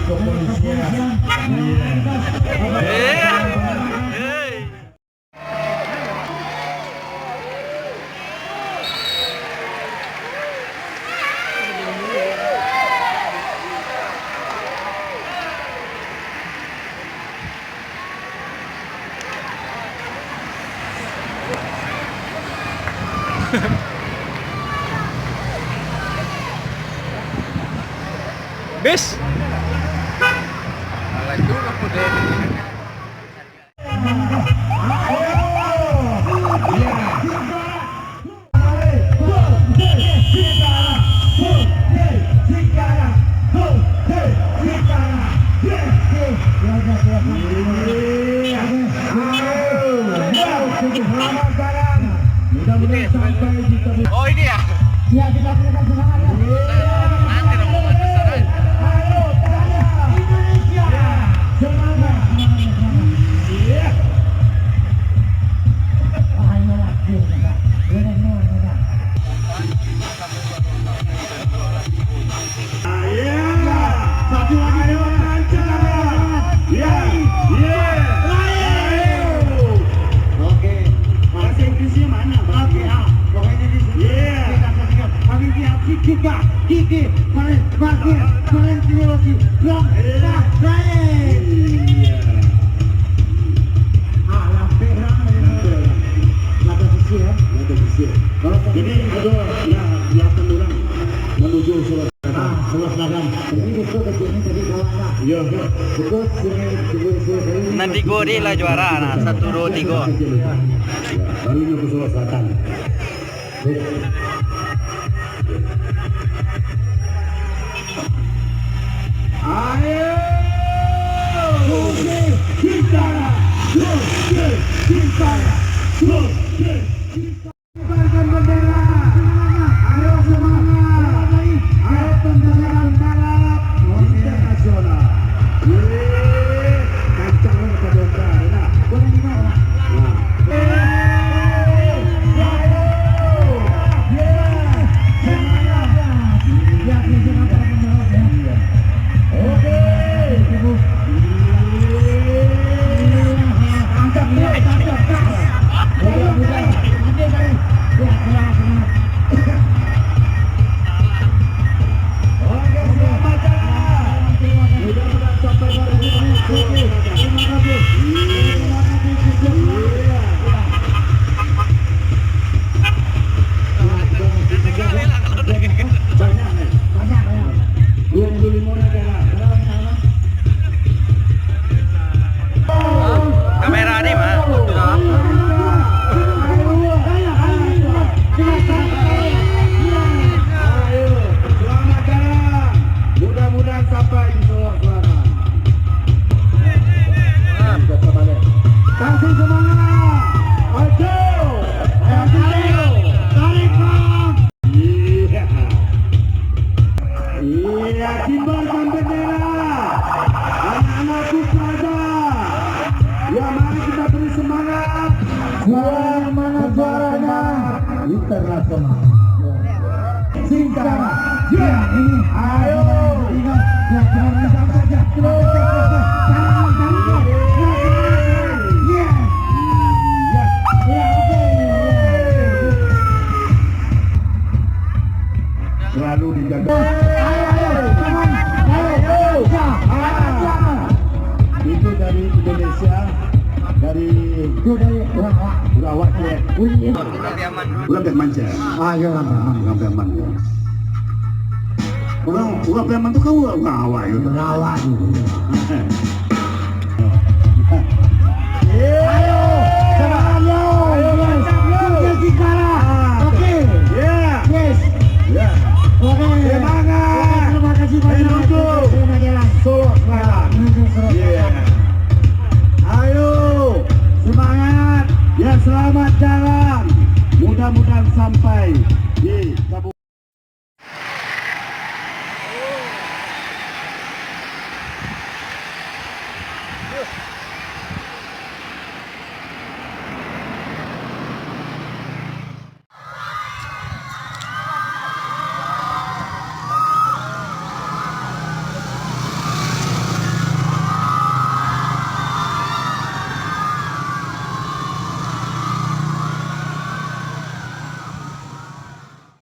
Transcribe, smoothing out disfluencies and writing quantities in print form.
kepolisian. Bis. Oh ini ya? Ya, kita berikan semangat ya. Nanti rombongan besaran. Ayo, Indonesia. Semangat. Iya. Ayo lagi. Ayo. Satu lagi. Ya. Oke. Bahasa Inggrisnya mana? Oke. Pokoknya di sini. Kiki, kemarin, terima kasih. Blok, jadi itu ya 8 orang menuju Selatan. Ini betul kesini tadi kawannya. Iya, betul. Nanti Gori lah juara, nah 1, 2, 3. Barunya ke Selatan. Ayo, kita, kibarkan bendera. Ayo semangat. Ayo tendangan balap internasional. Kencang ke dokter. Nah, boleh gimana? Kamera nih, Mas. Selamat jalan. Mudah-mudahan sampai di Selatan. Kasih semangat. Ayo. Tarik bang. Iya, kibarkan bendera. Anak-anakku saja. Ya, mari kita beri semangat. Semangat juaranya internasional. Singkara. Ya, ini. Ayo. Ya, jangan saja. Selalu dijaga. Itu dari Indonesia, dari Urawat ya. Ulang Biaman. Ayo Ulang Biaman. Ulang Biaman tuh kau Urawat ya. Urawat. Ayo, semangat ayo. Oke. Yes. Ya. Oke. Semangat. Terima kasih banyak. Solo Selatan. Ayo, semangat. Ya, selamat jalan. Mudah-mudahan sampai di